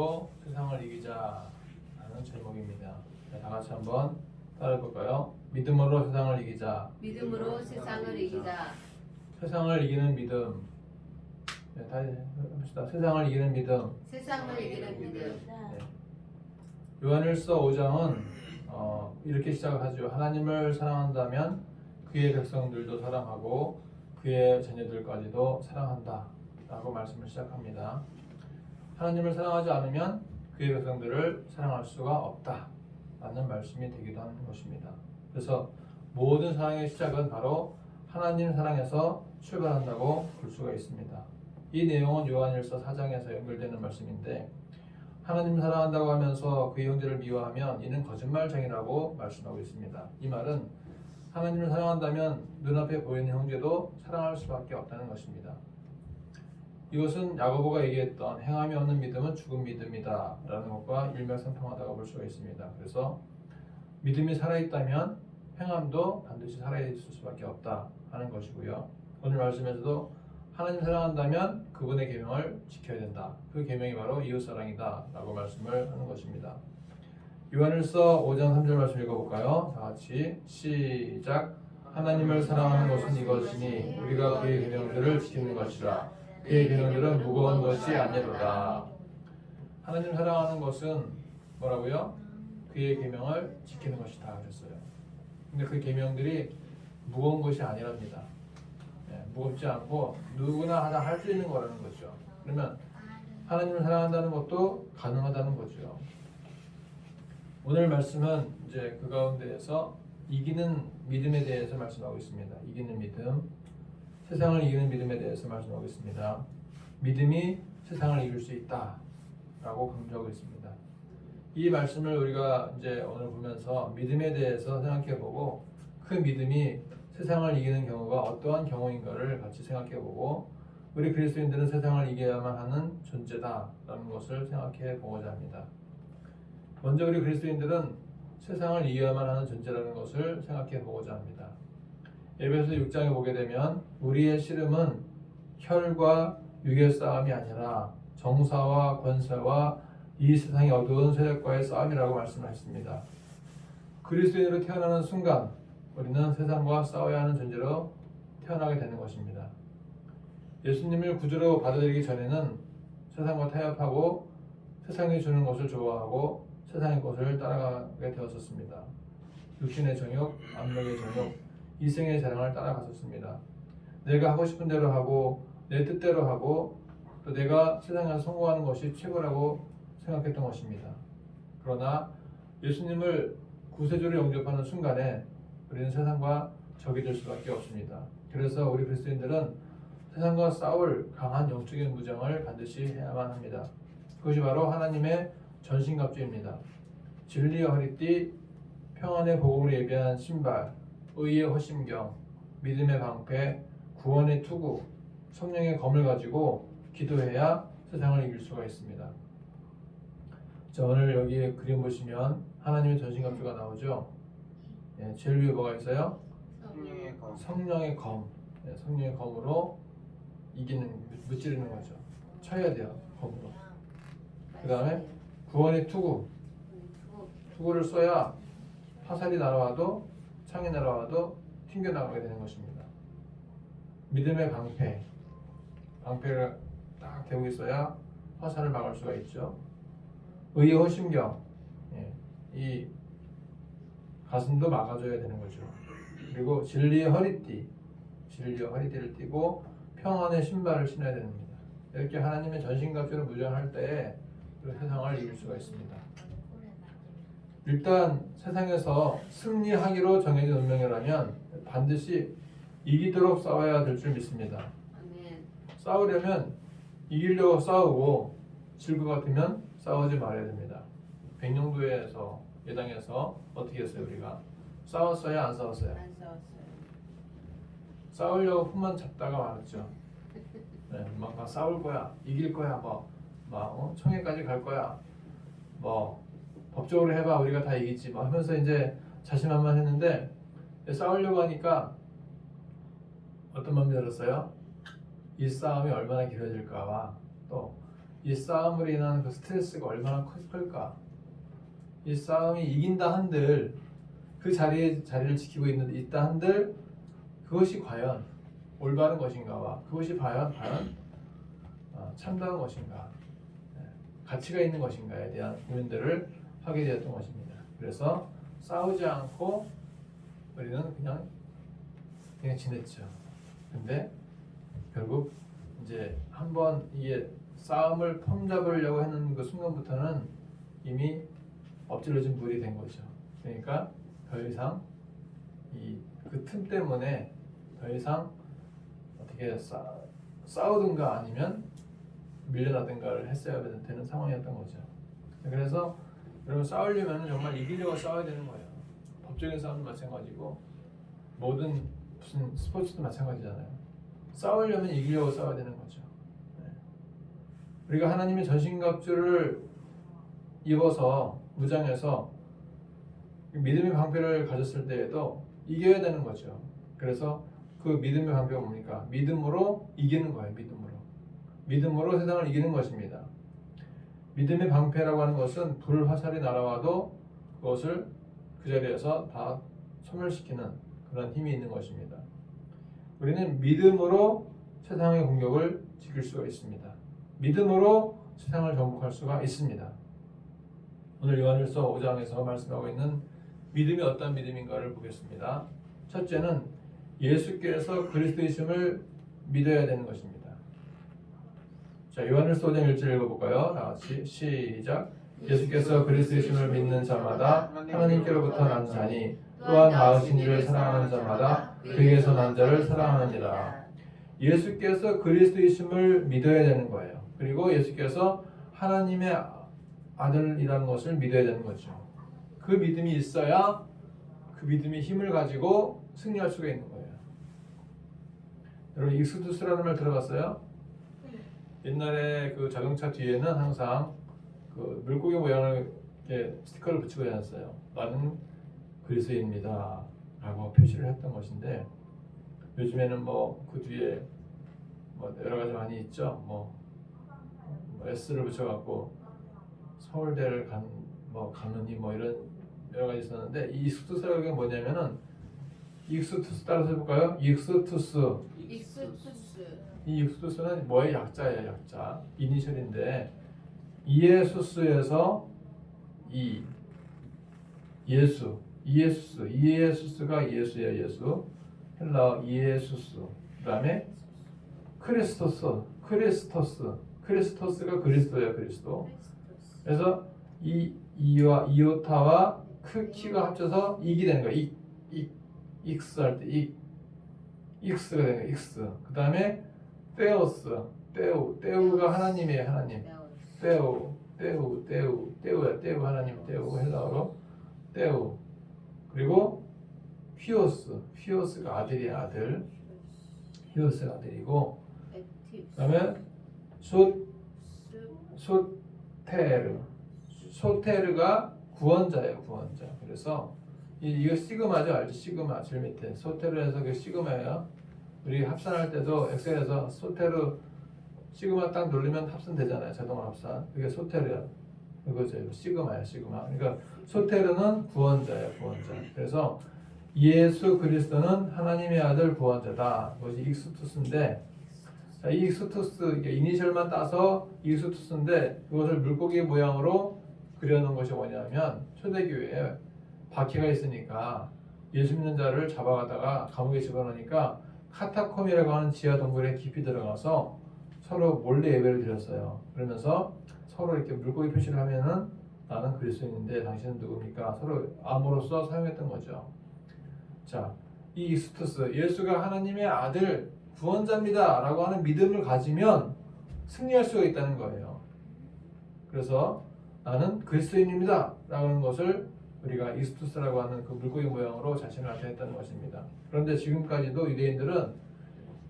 믿음으로 세상을 이기자 라는 제목입니다. 다 같이 한번 따라해볼까요? 믿음으로 세상을 이기자. 믿음으로 세상을 이기자. 세상을 이기는 믿음. 네, 다시 해봅시다. 세상을 이기는 믿음. 세상을 이기는 믿음. 네. 요한일서 5장은 이렇게 시작하죠. 하나님을 사랑한다면 그의 백성들도 사랑하고 그의 자녀들까지도 사랑한다 라고 말씀을 시작합니다. 하나님을 사랑하지 않으면 그의 백성들을 사랑할 수가 없다 라는 말씀이 되기도 하는 것입니다. 그래서 모든 사랑의 시작은 바로 하나님 사랑에서 출발한다고 볼 수가 있습니다. 이 내용은 요한일서 4장에서 연결되는 말씀인데, 하나님 사랑한다고 하면서 그의 형제를 미워하면 이는 거짓말쟁이라고 말씀하고 있습니다. 이 말은 하나님을 사랑한다면 눈앞에 보이는 형제도 사랑할 수밖에 없다는 것입니다. 이것은 야고보가 얘기했던 행함이 없는 믿음은 죽은 믿음이다 라는 것과 일맥상통하다고 볼 수가 있습니다. 그래서 믿음이 살아있다면 행함도 반드시 살아있을 수밖에 없다 하는 것이고요. 오늘 말씀에서도 하나님 사랑한다면 그분의 계명을 지켜야 된다. 그 계명이 바로 이웃사랑이다 라고 말씀을 하는 것입니다. 요한일서 5장 3절 말씀 읽어볼까요? 다 같이 시작. 하나님을 사랑하는 것은 이것이니 우리가 그의 계명들을 지키는 것이라. 그의 계명들은 무거운 것이 아니로다. 하나님 사랑하는 것은 뭐라고요? 그의 계명을 지키는 것이다 그랬어요. 근데 그 계명들이 무거운 것이 아니랍니다. 무겁지 않고 누구나 하나 할 수 있는 거라는 거죠. 그러면 하나님을 사랑한다는 것도 가능하다는 거죠. 오늘 말씀은 이제 그 가운데에서 이기는 믿음에 대해서 말씀하고 있습니다. 이기는 믿음, 세상을 이기는 믿음에 대해서 말씀하고 있습니다. 믿음이 세상을 이길 수 있다라고 강조하고 있습니다. 이 말씀을 우리가 이제 오늘 보면서 믿음에 대해서 생각해보고 그 믿음이 세상을 이기는 경우가 어떠한 경우인가를 같이 생각해보고 우리 그리스도인들은 세상을 이겨야만 하는 존재다라는 것을 생각해 보고자 합니다. 먼저 우리 그리스도인들은 세상을 이겨야만 하는 존재라는 것을 생각해 보고자 합니다. 에베소 6장에 보게 되면 우리의 씨름은 혈과 육의 싸움이 아니라 정사와 권세와 이 세상의 어두운 세력과의 싸움이라고 말씀하셨습니다. 그리스도인으로 태어나는 순간 우리는 세상과 싸워야 하는 존재로 태어나게 되는 것입니다. 예수님을 구주로 받아들이기 전에는 세상과 타협하고 세상이 주는 것을 좋아하고 세상의 것을 따라가게 되었었습니다. 육신의 정욕, 안목의 정욕, 이생의 자랑을 따라갔었습니다. 내가 하고 싶은 대로 하고 내 뜻대로 하고 또 내가 세상에서 성공하는 것이 최고라고 생각했던 것입니다. 그러나 예수님을 구세주로 영접하는 순간에 우리는 세상과 적이 될 수밖에 없습니다. 그래서 우리 그리스도인들은 세상과 싸울 강한 영적인 무장을 반드시 해야만 합니다. 그것이 바로 하나님의 전신갑주입니다. 진리의 허리띠, 평안의 복음을 예비한 신발, 의의 허심경, 믿음의 방패, 구원의 투구, 성령의 검을 가지고 기도해야 세상을 이길 수가 있습니다. 자, 오늘 여기 그림 보시면 하나님의 전신갑주가 나오죠. 제일 위에 뭐가 있어요? 성령의 검. 성령의 검. 성령의 검으로 무찌르는 거죠. 쳐야 돼요, 검으로. 그 다음에 구원의 투구. 투구를 써야 화살이 날아와도 창이 날아와도 튕겨나가게 되는 것입니다. 믿음의 방패. 방패를 딱 대고 있어야 화살을 막을 수가 있죠. 의의 허심경. 이 가슴도 막아줘야 되는 거죠. 그리고 진리의 허리띠. 진리의 허리띠를 띠고 평안의 신발을 신어야 됩니다. 이렇게 하나님의 전신갑주를 무장할 때에 세상을 이길 수가 있습니다. 일단 세상에서 승리하기로 정해진 운명이라면 반드시 이기도록 싸워야 될 줄 믿습니다. 싸우려면 이기려고 싸우고 질 것 같으면 싸우지 말아야 됩니다. 백령도에서 예당에서 어떻게 했어요? 우리가 싸웠어요? 안 싸웠어요? 안 싸웠어요. 싸우려고 품만 잡다가 말았죠. 막 싸울 거야, 이길 거야, 청해까지 갈 거야, 법적으로 해봐, 우리가 다 이기지, 하면서 이제 자신만만했는데 싸우려고 하니까 어떤 마음이 들었어요? 이 싸움이 얼마나 길어질까와 또 이 싸움으로 인한 그 스트레스가 얼마나 클까? 이 싸움이 이긴다 한들 그 자리를 지키고 있다 한들 그것이 과연 올바른 것인가와 그것이 과연 참다운 것인가, 가치가 있는 것인가에 대한 고민들을 하게 되었던 것입니다. 그래서 싸우지 않고 우리는 그냥 지냈죠. 근데 결국 이제 한번 이게 싸움을 폼잡으려고 하는 그 순간부터는 이미 엎질러진 물이 된 거죠. 그러니까 더 이상 그 틈 때문에 더 이상 어떻게 싸우든가 아니면 밀려나든가를 했어야 되는 상황이었던 거죠. 그래서 여러분 싸우려면 정말 이기려고 싸워야 되는 거예요. 법적인 싸움도 마찬가지고 모든 무슨 스포츠도 마찬가지잖아요. 싸우려면 이기려고 싸워야 되는 거죠. 우리가 하나님의 전신갑주를 입어서 무장해서 믿음의 방패를 가졌을 때에도 이겨야 되는 거죠. 그래서 그 믿음의 방패가 뭡니까? 믿음으로 이기는 거예요. 믿음으로 세상을 이기는 것입니다. 믿음의 방패라고 하는 것은 불 화살이 날아와도 그것을 그 자리에서 다 소멸시키는 그런 힘이 있는 것입니다. 우리는 믿음으로 세상의 공격을 지킬 수가 있습니다. 믿음으로 세상을 정복할 수가 있습니다. 오늘 요한일서 5장에서 말씀하고 있는 믿음이 어떤 믿음인가를 보겠습니다. 첫째는 예수께서 그리스도이심을 믿어야 되는 것입니다. 자, 요한일서 5장 1절 읽어볼까요? 다 같이 시작. 예수께서 그리스도이심을 믿는 자마다 하나님께로부터 난 자니 또한 낳으신 이를 사랑하는 자마다 그에게서 난 자를 사랑하느니라. 예수께서 그리스도이심을 믿어야 되는 거예요. 그리고 예수께서 하나님의 아들이라는 것을 믿어야 되는 거죠. 그 믿음이 있어야 그 믿음의 힘을 가지고 승리할 수가 있는 거예요. 여러분 익스투스라는 말 들어봤어요? 옛날에 그 자동차 뒤에는 항상 그 물고기 모양을 이렇게 스티커를 붙이고 다녔어요. 나는 그리스도인입니다 라고 표시를 했던 것인데 요즘에는 뭐 그 뒤에 뭐 여러 가지 많이 있죠. 뭐 S를 붙여갖고 서울대를 가느니 뭐 이런 여러 가지 있었는데 이 익스투스라는 게 뭐냐면은 익스투스 따라서 해볼까요? 익스투스. 이 익스투스는 뭐의 약자예요, 약자. 이니셜인데 이에수스에서 이에수스가 예수예요, 예수. 헬라어 이에수스. 그다음에 크리스토스가 그리스도예요, 그리스도. 그래서 이 이와 이오타와 키가 합쳐서 익이 되는 거예요. 익스 할 때 익스가 되는 거예요. 익스. 그다음에 떼우가 하나님이에요, 하나님. 떼우야, 떼우 하나님, 떼우 헬라어로 떼우. 그리고 휘오스가 아들이야, 아들. 휘오스가 아들이고. 그다음에 소테르가 구원자예요, 구원자. 그래서 이거 시그마죠, 알죠? 시그마 제일 밑에 소테르에서 그 시그마예요. 우리 합산할 때도 엑셀에서 소테르 시그마 딱 누르면 합산되잖아요, 자동화 합산. 그게 소테르야. 그거죠, 시그마야, 시그마. 그러니까 소테르는 구원자예요, 구원자. 그래서 예수 그리스도는 하나님의 아들 구원자다. 그것이 익스투스인데. 자, 이 익스투스, 이니셜만 따서 익스투스인데 그것을 물고기 모양으로 그려놓은 것이 뭐냐면 초대교회에 박해가 있으니까 예수 믿는 자를 잡아가다가 감옥에 집어넣으니까 카타콤이라고 하는 지하 동굴에 깊이 들어가서 서로 몰래 예배를 드렸어요. 그러면서 서로 이렇게 물고기 표시를 하면은 나는 그리스도인인데 당신은 누굽니까? 서로 암으로써 사용했던 거죠. 자, 이 익스투스, 예수가 하나님의 아들 구원자입니다 라고 하는 믿음을 가지면 승리할 수가 있다는 거예요. 그래서 나는 그리스도인입니다 라고 하는 것을 우리가 익스투스라고 하는 그 물고기 모양으로 자신을 나타냈다는 것입니다. 그런데 지금까지도 유대인들은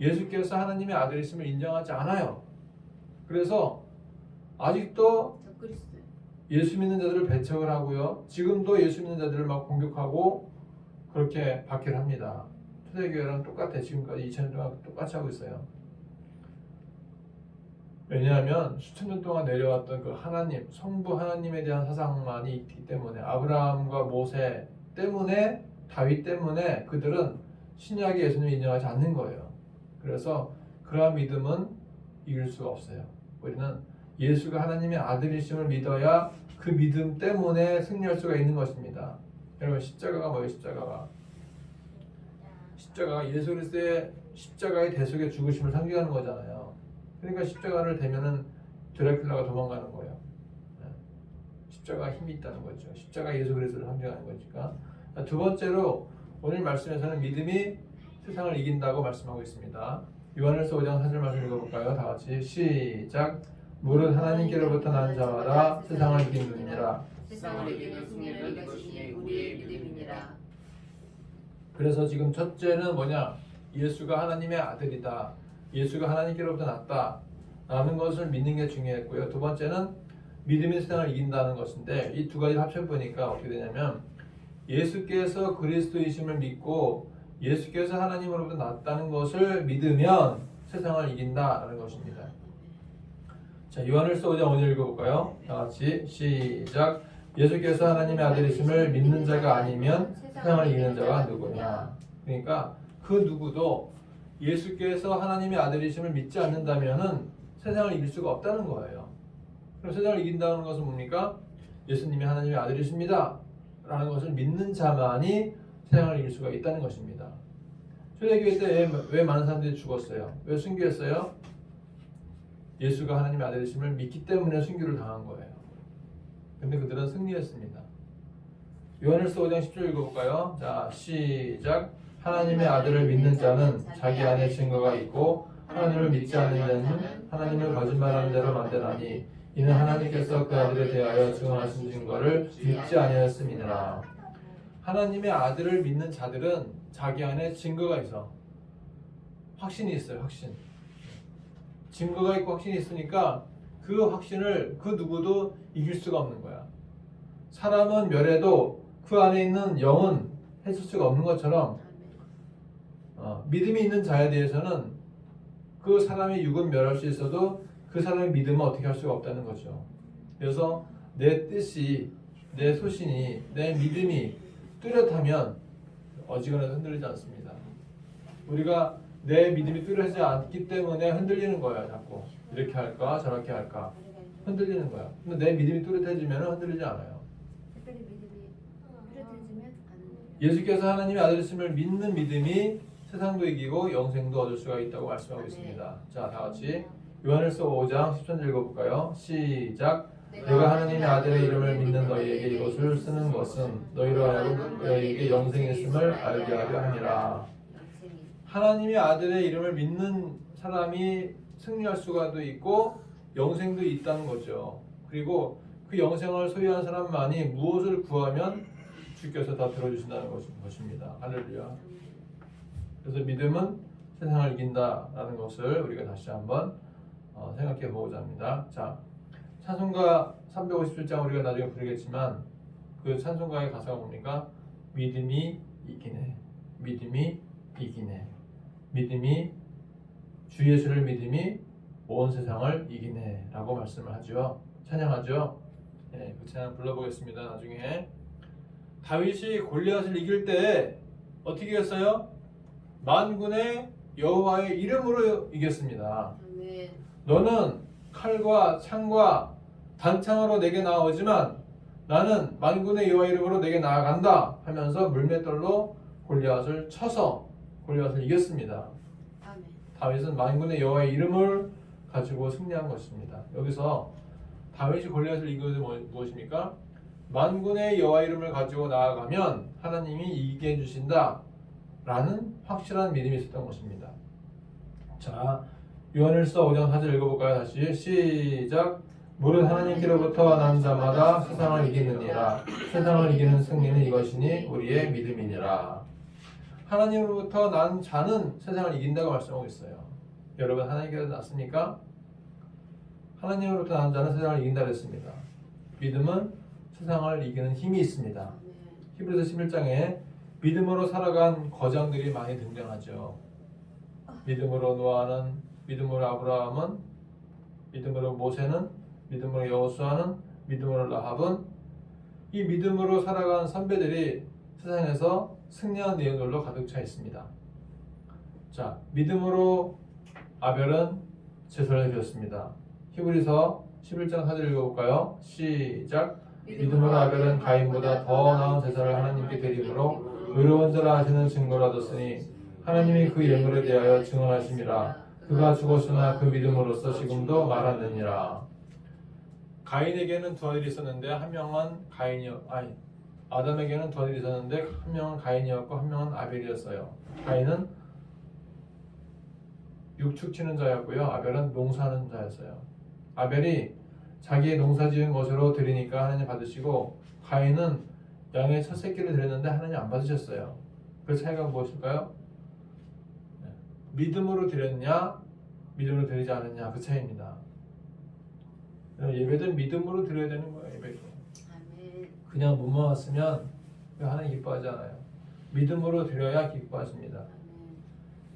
예수께서 하나님의 아들이심을 인정하지 않아요. 그래서 아직도 예수 믿는 자들을 배척을 하고요. 지금도 예수 믿는 자들을 막 공격하고 그렇게 박해를 합니다. 초대교회랑 똑같아. 지금까지 2000년 동안 똑같이 하고 있어요. 왜냐하면 수천 년 동안 내려왔던 그 하나님, 성부 하나님에 대한 사상만이 있기 때문에 아브라함과 모세 때문에 다윗 때문에 그들은 신약의 예수님을 인정하지 않는 거예요. 그래서 그러한 믿음은 이길 수가 없어요. 우리는 예수가 하나님의 아들이심을 믿어야 그 믿음 때문에 승리할 수가 있는 것입니다. 여러분 십자가가 뭐예요? 십자가가 예수 그리스도의 십자가의 대속의 죽으심을 상징하는 거잖아요. 그러니까 십자가를 대면은 드라큘라가 도망가는 거예요. 십자가가 힘이 있다는 거죠. 십자가 예수 그리스도를 상징하는 거니까. 두 번째로 오늘 말씀에서는 믿음이 세상을 이긴다고 말씀하고 있습니다. 요한일서 5장 4절 말씀 읽어볼까요? 다 같이 시작. 무릇 하나님께로부터 난 자마다 세상을 이기느니라. 세상을 이기는 승리는 이것이니 우리의 믿음이니라. 그래서 지금 첫째는 뭐냐? 예수가 하나님의 아들이다. 예수가 하나님께로부터 났다. 라는 것을 믿는 게 중요했고요. 두 번째는 믿음이 세상을 이긴다는 것인데 이 두 가지를 합쳐보니까 어떻게 되냐면 예수께서 그리스도이심을 믿고 예수께서 하나님으로부터 났다는 것을 믿으면 세상을 이긴다라는 것입니다. 자, 요한일서 5장 5절 읽어볼까요? 다 같이 시작. 예수께서 하나님의 아들이심을 믿는 자가 아니면 세상을 이기는 자가 누구냐? 그러니까 그 누구도 예수께서 하나님의 아들이심을 믿지 않는다면은 세상을 이길 수가 없다는 거예요. 그럼 세상을 이긴다는 것은 뭡니까? 예수님이 하나님의 아들이십니다. 라는 것을 믿는 자만이 세상을 이길 수가 있다는 것입니다. 초대교회 때 왜 많은 사람들이 죽었어요? 왜 순교했어요? 예수가 하나님의 아들이심을 믿기 때문에 순교를 당한 거예요. 근데 그들은 승리했습니다. 요한일서 5장 10절 읽어볼까요? 자, 시작. 하나님의 아들을 믿는 자는 자기 안에 증거가 있고 하나님을 믿지 않는 자는 하나님을 거짓말하는 자로 만드나니 이는 하나님께서 그 아들에 대하여 증언하신 증거를 믿지 아니하였음이니라. 하나님의 아들을 믿는 자들은 자기 안에 증거가 있어. 확신이 있어요. 확신. 증거가 있고 확신이 있으니까 그 확신을 그 누구도 이길 수가 없는 거야. 사람은 멸해도 그 안에 있는 영은 해칠 수가 없는 것처럼 믿음이 있는 자에 대해서는 그 사람의 육은 멸할 수 있어도 그 사람의 믿음은 어떻게 할 수가 없다는 거죠. 그래서 내 뜻이, 내 소신이, 내 믿음이 뚜렷하면 어지간해도 흔들리지 않습니다. 우리가 내 믿음이 뚜렷하지 않기 때문에 흔들리는 거야. 자꾸 이렇게 할까 저렇게 할까 흔들리는 거야. 근데 내 믿음이 뚜렷해지면 흔들리지 않아요. 특별히 믿음이 뚜렷해지면 안 예수께서 하나님의 아들이심을 믿는 믿음이 세상도 이기고 영생도 얻을 수가 있다고 말씀하고 있습니다. 자, 다 같이 요한일서 5장 10절 읽어볼까요? 시작. 내가 하나님의 아들의 이름을 믿는 너희에게 이것을 쓰는 것은 너희로 하여금 너희에게 영생이 있음을 알게 하려 함이라. 하나님의 아들의 이름을 믿는 사람이 승리할 수가 있고 영생도 있다는 거죠. 그리고 그 영생을 소유한 사람만이 무엇을 구하면 주께서 다 들어주신다는 것입니다. 할렐루야. 그래서 믿음은 세상을 이긴다라는 것을 우리가 다시 한번 생각해 보고자 합니다. 자, 찬송가 357장 우리가 나중에 부르겠지만 그 찬송가의 가사가 뭡니까? 믿음이 이기네. 믿음이 이기네. 믿음이 주 예수를 믿음이 온 세상을 이기네 라고 말씀을 하죠. 찬양하죠. 네, 그 찬양 불러보겠습니다. 나중에 다윗이 골리앗을 이길 때 어떻게 했어요? 만군의 여호와의 이름으로 이겼습니다. 너는 칼과 창과 단창으로 내게 나아오지만 나는 만군의 여호와의 이름으로 내게 나아간다 하면서 물맷돌로 골리앗을 쳐서 골리앗을 이겼습니다. 아멘. 다윗은 만군의 여호와의 이름을 가지고 승리한 것입니다. 여기서 다윗이 골리앗을 이긴 것은 무엇입니까? 만군의 여호와 이름을 가지고 나아가면 하나님이 이기게 해주신다 라는 확실한 믿음이 있었던 것입니다. 자, 요한일서 5장 4절 읽어볼까요? 다시 시작. 무릇 하나님께로부터 난 자마다 세상을 이기느니라. 세상을 이기는 승리는 이것이니 우리의 믿음이니라. 하나님으로부터 난 자는 세상을 이긴다고 말씀하고 있어요. 여러분 하나님께서 났습니까? 하나님으로부터 난 자는 세상을 이긴다 그랬습니다. 믿음은 세상을 이기는 힘이 있습니다. 히브리서 11장에 믿음으로 살아간 거장들이 많이 등장하죠. 믿음으로 노아는, 믿음으로 아브라함은 믿음으로 모세는, 믿음으로 여호수아는, 믿음으로 라합은 이 믿음으로 살아간 선배들이 세상에서 승리한 내용들로 가득 차 있습니다. 자, 믿음으로 아벨은 제사를 드렸습니다. 히브리서 11장 4절 읽어볼까요? 시작. 믿음으로 아벨은 가인보다 더 나은 제사를 하나님께 드림으로 의로운 자라 하시는 증거를 얻었으니 하나님이 그 예물에 대하여 증언하심이라. 그가 죽었으나 그 믿음으로써 지금도 말하느니라. 가인에게는 두 아들이 있었는데 한 명은 아담에게는 두 아들이 있었는데 한 명은 가인이었고 한 명은 아벨이었어요. 가인은 육축 치는 자였고요. 아벨은 농사하는 자였어요. 아벨이 자기의 농사 지은 것으로 드리니까 하나님 받으시고 가인은 양의 첫 새끼를 드렸는데 하나님 안 받으셨어요. 그 차이가 무엇일까요? 믿음으로 드렸냐 믿음으로 드리지 않았냐 그 차이입니다. 예배도 믿음으로 드려야 되는 거예요. 예배도 그냥 몸만 왔으면 하나님 기뻐하지 않아요. 믿음으로 드려야 기뻐하십니다.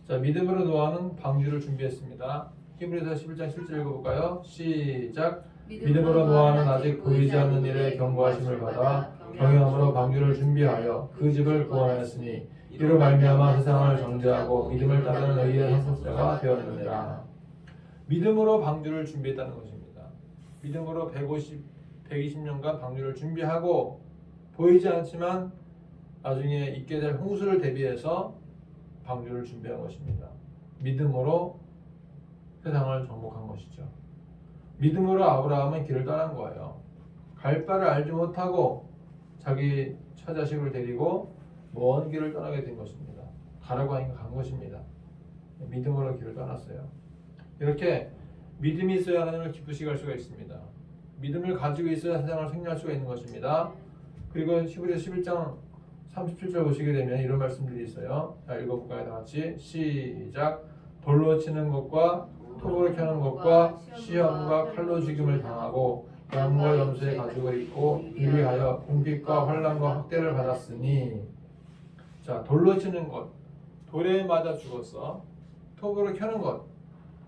자, 믿음으로 노아는 방주를 준비했습니다. 히브리서 11장 7절 읽어볼까요? 시작. 믿음으로 노아는 아직 보이지 않는 일에 경고하심을 받아 경영함으로 방주를 준비하여 그 집을 구원하였으니 이로 말미암아 세상을 정죄하고 믿음을 따르는 의의 상속자가 되었느니라. 믿음으로 방주를 준비했다는 것입니다. 믿음으로 120년간 방주를 준비하고 보이지 않지만 나중에 있게 될 홍수를 대비해서 방주를 준비한 것입니다. 믿음으로 세상을 정복한 것이죠. 믿음으로 아브라함은 길을 떠난 거예요. 갈 바를 알지 못하고 자기 처자식을 데리고 먼 길을 떠나게 된 것입니다. 가라고 하니까 간 것입니다. 믿음으로 길을 떠났어요. 이렇게 믿음이 있어야 하나님을 기쁘시게 할 수가 있습니다. 믿음을 가지고 있어야 세상을 승리할 수가 있는 것입니다. 그리고 히브리서 11장 37절 보시게 되면 이런 말씀들이 있어요. 자, 읽어볼까요? 다 같이 시작. 돌로 치는 것과 톱으로 켜는 것과 시험과 칼로 죽임을 당하고 양과 염소의 가죽을 입고 유리하여 궁핍과 환난과 학대를 받았으니. 자, 돌로 치는 것, 돌에 맞아 죽었어. 톱으로 켜는 것,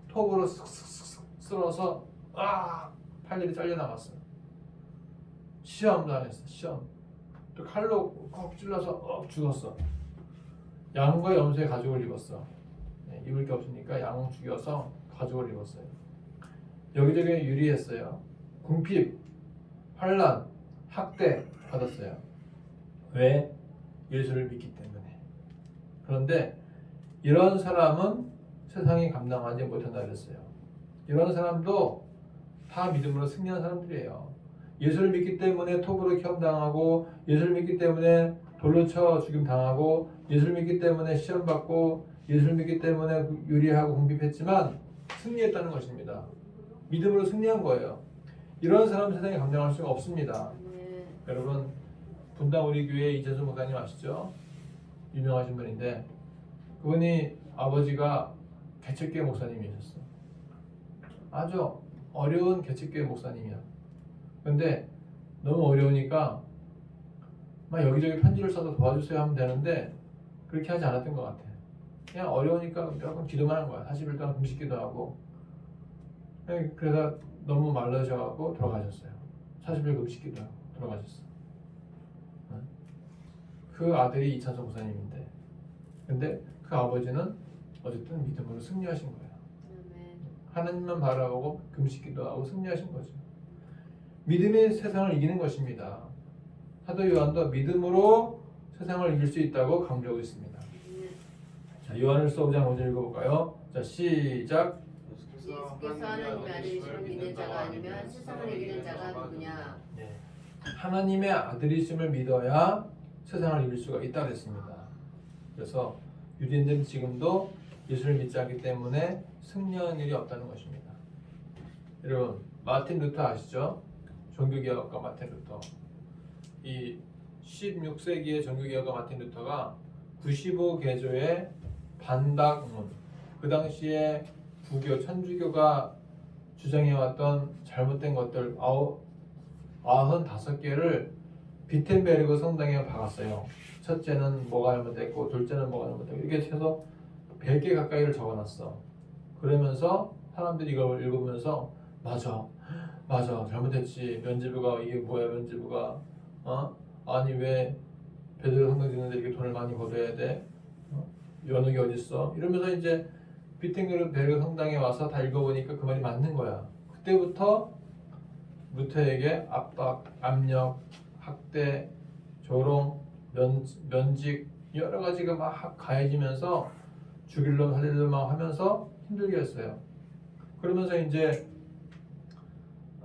톱으로 슥슥슥 쓸어서 팔들이 잘려 나갔어. 시험도 안 했어. 시험. 또 칼로 콕 찔러서 죽었어. 양과 염소의 가죽을 입었어. 입을 게 없으니까 양 죽여서 가죽을 입었어요. 여기저기 유리했어요. 궁핍, 환난, 학대 받았어요. 왜? 예수를 믿기 때문에. 그런데 이런 사람은 세상이 감당하지 못한다 그랬어요. 이런 사람도 다 믿음으로 승리한 사람들이에요. 예수를 믿기 때문에 톱으로 시험당하고, 예수를 믿기 때문에 돌로 쳐 죽임 당하고, 예수를 믿기 때문에 시험받고, 예수를 믿기 때문에 유리하고 궁핍했지만 승리했다는 것입니다. 믿음으로 승리한 거예요. 이런 사람 세상에 감당할 수가 없습니다. 여러분, 분당 우리 교회 이재수 목사님 아시죠? 유명하신 분인데 그분이 아버지가 개척교회 목사님이셨어. 아주 어려운 개척교회 목사님이야. 근데 너무 어려우니까 막 여기저기 편지를 써서 도와주세요 하면 되는데 그렇게 하지 않았던 것 같아. 그냥 어려우니까 무조건 기도만 한 거야. 40일 동안 금식기도 하고. 그래서 너무 말라셔갖고 돌아가셨어요. 40일 금식기도 하고 돌아가셨어. 그 아들이 이찬석 목사님인데, 근데 그 아버지는 어쨌든 믿음으로 승리하신 거예요. 하나님만 바라보고 금식기도 하고 승리하신 거죠. 믿음이 세상을 이기는 것입니다. 사도 요한도 믿음으로 세상을 이길 수 있다고 강조하고 있습니다. 자, 요한일서 5장 5절 읽어볼까요? 자, 시작. 예수께서 하나님의 아들이심을 믿는 자가 아니면 세상을 이기는 자가 누구냐? 네. 하나님의 아들이심을 믿어야 세상을 이길 수가 있다 그랬습니다. 그래서 유대인들은 지금도 예수를 믿지 않기 때문에 승리하는 일이 없다는 것입니다. 여러분, 마틴 루터 아시죠? 종교개혁가 마틴 루터. 이 16세기의 종교개혁가 마틴 루터가 95개조의 반박문, 그 당시에 부교, 천주교가 주장해왔던 잘못된 것들 95개를 비텐베르그 성당에 박았어요. 첫째는 뭐가 잘못됐고 둘째는 뭐가 잘못됐고 이렇게 해서 100개 가까이를 적어놨어. 그러면서 사람들이 이걸 읽으면서 맞아 잘못했지. 면죄부가 이게 뭐야 면죄부가 아니 왜 베드로 성당 짓는데 이렇게 돈을 많이 걷어야 돼? 연옥이 어딨어? 이러면서 이제 비텐그룹 베드로 성당에 와서 다 읽어보니까 그 말이 맞는 거야. 그때부터 루터에게 압박, 압력, 학대, 조롱, 면직 여러 가지가 막 가해지면서 죽일 놈 살릴 놈만 하면서 힘들게 했어요. 그러면서 이제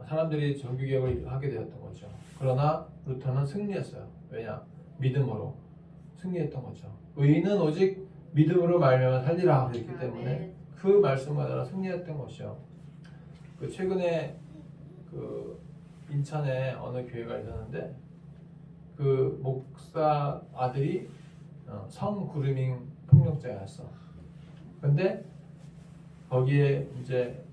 사람들이 정규개혁을 하게 되었던 거죠. 그러나 루터는 승리했어요. 왜냐? 믿음으로 승리했던 거죠. 의인은 오직 믿음으로 말미암아 살리라 그랬기 때문에 그 말씀과 따라 승리했던 것이요. 그 최근에 그 인천에 어느 교회가 있었는데 그 목사 아들이 성그루밍 폭력자였어. 근데 거기에 이제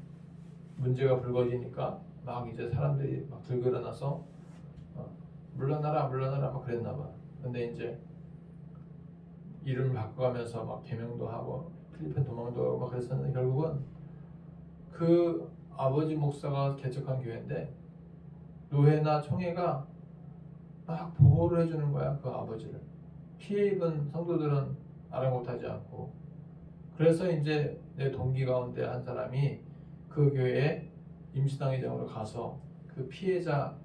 문제가 불거지니까 막 이제 사람들이 막 들고 일어나서 물러나라 막 그랬나 봐. 근데 이제 이름을 바꿔가면서 막 개명도 하고 필리핀 도망도 하고 막 그랬었는데 결국은 그 아버지 목사가 개척한 교회인데 노회나 총회가 막 보호를 해주는 거야 그 아버지를. 피해 입은 성도들은 아랑곳하지 않고. 그래서 이제 내 동기 가운데 한 사람이 그 교회에 임시당회장으로 가서 그 피해자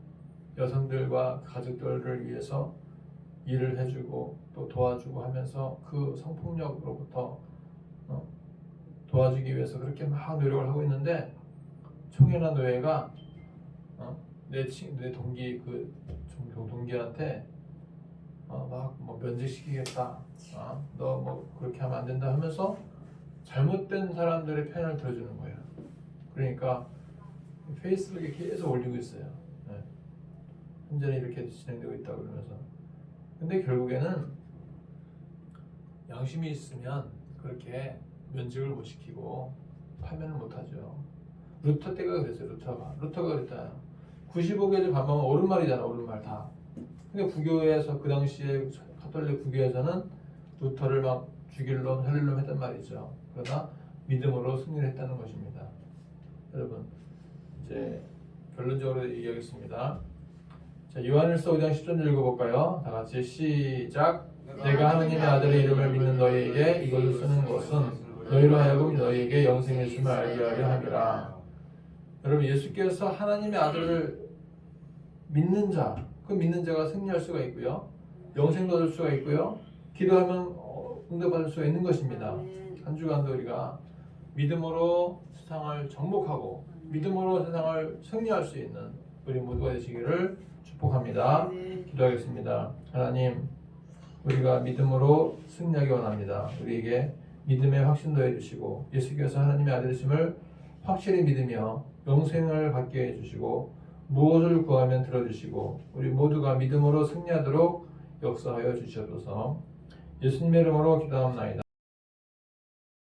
여성들과 가족들을 위해서 일을 해주고 또 도와주고 하면서 그 성폭력으로부터 도와주기 위해서 그렇게 막 노력을 하고 있는데 총회나 노회가 내 동기 그 동기한테 막 뭐 면직시키겠다, 너 뭐 그렇게 하면 안 된다 하면서 잘못된 사람들의 편을 들어주는 거예요. 그러니까 페이스북에 계속 올리고 있어요. 네. 현재는 이렇게 진행되고 있다고 그러면서. 근데 결국에는 양심이 있으면 그렇게 면직을 못 시키고 파면을 못 하죠. 루터 때가 그랬어요. 루터가 그랬다. 95개를 반박하면 옳은 말이잖아. 옳은 말 다. 근데 구교에서 그 당시에 카톨릭 구교에서는 루터를 막 죽일 놈 살릴 놈 했단 말이죠. 그러나 믿음으로 승리를 했다는 것입니다. 여러분 이제 결론적으로 얘기하겠습니다. 자, 요한일서 5장 10절 읽어볼까요? 다 같이 시작. 내가 하나님의 아들의 이름을 믿는 너희에게 이것을 쓰는 것은 너희로 하여금 너희에게 영생의 있음을 알게 하려 함이라. 여러분 예수께서 하나님의 아들을 믿는 자, 그 믿는 자가 승리할 수가 있고요, 영생도 얻을 수가 있고요, 기도하면 응답받을 수가 있는 것입니다. 한 주간도 우리가 믿음으로 세상을 정복하고 믿음으로 세상을 승리할 수 있는 우리 모두가 되시기를 축복합니다. 기도하겠습니다. 하나님, 우리가 믿음으로 승리하기 원합니다. 우리에게 믿음의 확신 더해주시고 예수께서 하나님의 아들이심을 확실히 믿으며 영생을 받게 해주시고 무엇을 구하면 들어주시고 우리 모두가 믿음으로 승리하도록 역사하여 주시옵소서. 예수님의 이름으로 기도합나이다.